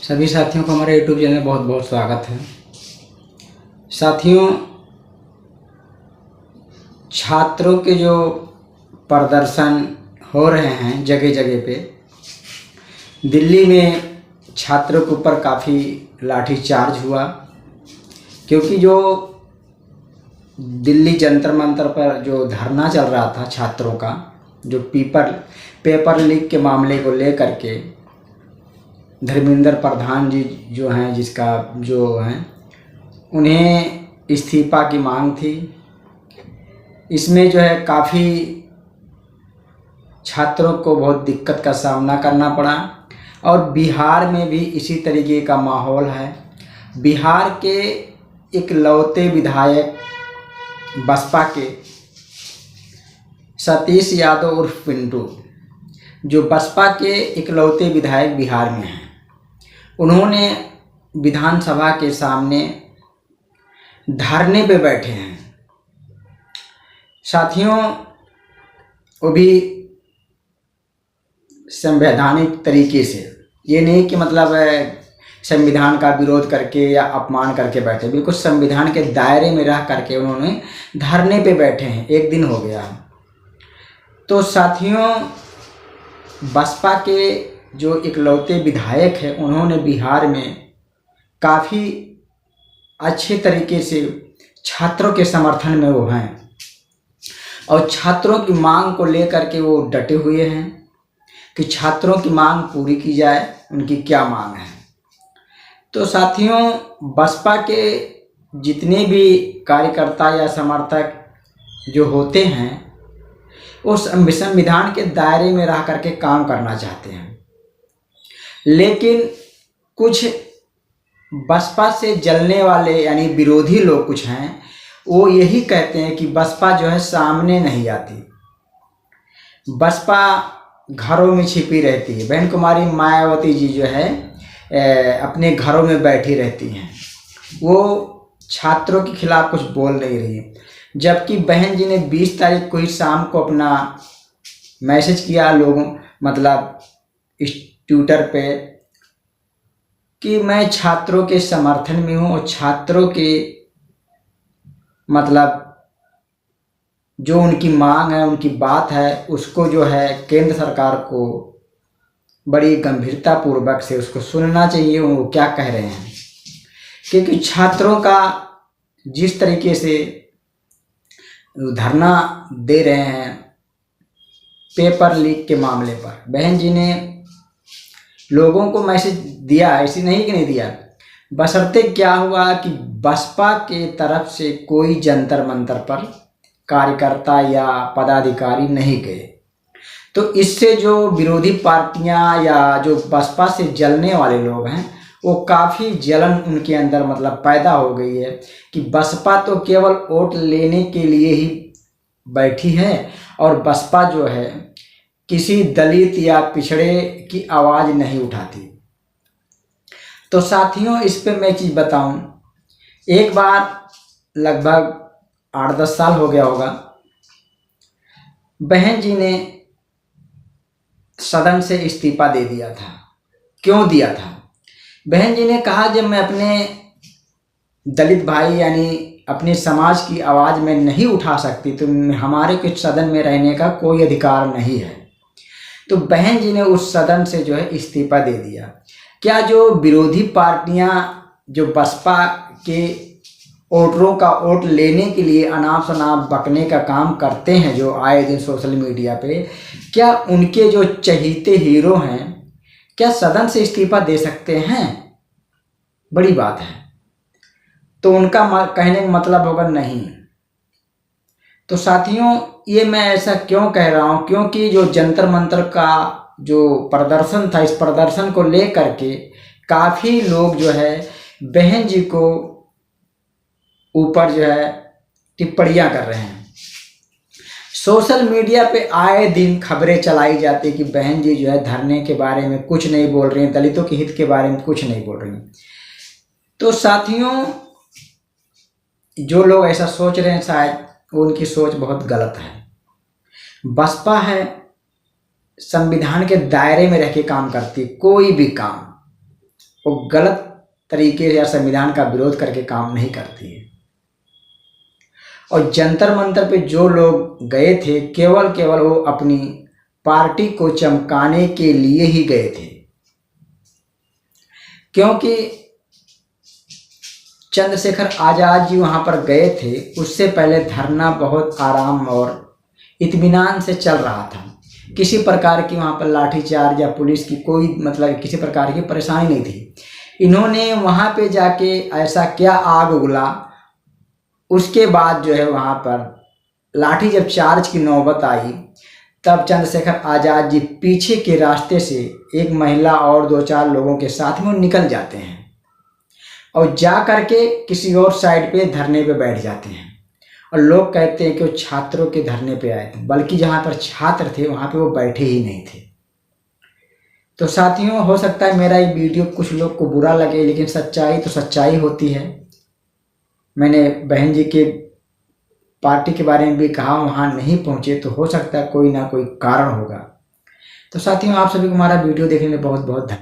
सभी साथियों को हमारे YouTube चैनल में बहुत बहुत स्वागत है। साथियों, छात्रों के जो प्रदर्शन हो रहे हैं जगह जगह पे, दिल्ली में छात्रों के ऊपर काफ़ी लाठीचार्ज हुआ, क्योंकि जो दिल्ली जंतर मंतर पर जो धरना चल रहा था छात्रों का, जो पेपर लीक के मामले को लेकर के धर्मेंद्र प्रधान जी जो हैं, उन्हें इस्तीफा की मांग थी। इसमें जो है काफ़ी छात्रों को बहुत दिक्कत का सामना करना पड़ा और बिहार में भी इसी तरीके का माहौल है। बिहार के इकलौते विधायक बसपा के सतीश यादव उर्फ पिंटू, जो बसपा के इकलौते विधायक बिहार में हैं, उन्होंने विधानसभा के सामने धरने पे बैठे हैं। साथियों, वो भी संवैधानिक तरीके से, ये नहीं कि मतलब संविधान का विरोध करके या अपमान करके बैठे, बिल्कुल संविधान के दायरे में रह करके उन्होंने धरने पे बैठे हैं। एक दिन हो गया। तो साथियों, बसपा के जो इकलौते विधायक हैं, उन्होंने बिहार में काफ़ी अच्छे तरीके से छात्रों के समर्थन में वो हैं और छात्रों की मांग को लेकर के वो डटे हुए हैं कि छात्रों की मांग पूरी की जाए। उनकी क्या मांग है? तो साथियों, बसपा के जितने भी कार्यकर्ता या समर्थक जो होते हैं, वो संविधान के दायरे में रह करके काम करना चाहते हैं, लेकिन कुछ बसपा से जलने वाले यानी विरोधी लोग कुछ हैं, वो यही कहते हैं कि बसपा जो है सामने नहीं आती, बसपा घरों में छिपी रहती है। बहन कुमारी मायावती जी जो है अपने घरों में बैठी रहती हैं, वो छात्रों के खिलाफ कुछ बोल नहीं रही है। जबकि बहन जी ने 20 तारीख को ही शाम को अपना मैसेज किया लोगों, मतलब ट्विटर पे, कि मैं छात्रों के समर्थन में हूँ और छात्रों के मतलब जो उनकी मांग है, उनकी बात है, उसको जो है केंद्र सरकार को बड़ी गंभीरता पूर्वक से उसको सुनना चाहिए, वो क्या कह रहे हैं। क्योंकि छात्रों का जिस तरीके से धरना दे रहे हैं पेपर लीक के मामले पर, बहन जी ने लोगों को मैसेज दिया, ऐसी नहीं कि नहीं दिया, बशर्ते क्या हुआ कि बसपा के तरफ से कोई जंतर मंतर पर कार्यकर्ता या पदाधिकारी नहीं गए। तो इससे जो विरोधी पार्टियां या जो बसपा से जलने वाले लोग हैं, वो काफ़ी जलन उनके अंदर मतलब पैदा हो गई है कि बसपा तो केवल वोट लेने के लिए ही बैठी है और बसपा जो है किसी दलित या पिछड़े की आवाज़ नहीं उठाती। तो साथियों, इस पे मैं एक चीज़ बताऊं, एक बार लगभग 8-10 साल हो गया होगा, बहन जी ने सदन से इस्तीफा दे दिया था। क्यों दिया था? बहन जी ने कहा, जब मैं अपने दलित भाई यानी अपने समाज की आवाज़ में नहीं उठा सकती तो हमारे कुछ सदन में रहने का कोई अधिकार नहीं है। तो बहन जी ने उस सदन से जो है इस्तीफा दे दिया। क्या जो विरोधी पार्टियां जो बसपा के वोटरों का वोट लेने के लिए अनाप शनाप बकने का काम करते हैं, जो आए दिन सोशल मीडिया पे, क्या उनके जो चहीते हीरो हैं, क्या सदन से इस्तीफा दे सकते हैं? बड़ी बात है। तो उनका कहने का मतलब होगा नहीं। तो साथियों, ये मैं ऐसा क्यों कह रहा हूँ, क्योंकि जो जंतर मंतर का जो प्रदर्शन था, इस प्रदर्शन को लेकर के काफ़ी लोग जो है बहन जी को ऊपर जो है टिप्पणियाँ कर रहे हैं। सोशल मीडिया पे आए दिन खबरें चलाई जाती कि बहन जी जो है धरने के बारे में कुछ नहीं बोल रही हैं, दलितों के हित के बारे में कुछ नहीं बोल रही हैं। तो साथियों, जो लोग ऐसा सोच रहे हैं, शायद उनकी सोच बहुत गलत है। बसपा है संविधान के दायरे में रह के काम करती, कोई भी काम वो गलत तरीके या संविधान का विरोध करके काम नहीं करती है। और जंतर मंतर पे जो लोग गए थे केवल वो अपनी पार्टी को चमकाने के लिए ही गए थे, क्योंकि चंद्रशेखर आज़ाद जी वहाँ पर गए थे उससे पहले धरना बहुत आराम और इत्मीनान से चल रहा था। किसी प्रकार की वहाँ पर लाठीचार्ज या पुलिस की कोई मतलब किसी प्रकार की परेशानी नहीं थी। इन्होंने वहाँ पे जाके ऐसा क्या आग उगला, उसके बाद जो है वहाँ पर लाठी जब चार्ज की नौबत आई तब चंद्रशेखर आज़ाद जी पीछे के रास्ते से एक महिला और 2-4 लोगों के साथ में निकल जाते हैं और जा करके किसी और साइड पे धरने पे बैठ जाते हैं। और लोग कहते हैं कि वो छात्रों के धरने पे आए थे, बल्कि जहाँ पर छात्र थे वहाँ पे वो बैठे ही नहीं थे। तो साथियों, हो सकता है मेरा ये वीडियो कुछ लोग को बुरा लगे, लेकिन सच्चाई तो सच्चाई होती है। मैंने बहन जी के पार्टी के बारे में भी कहा, वहाँ नहीं पहुँचे तो हो सकता है कोई ना कोई कारण होगा। तो साथियों, आप सभी को हमारा वीडियो देखने में बहुत बहुत धन्यवाद।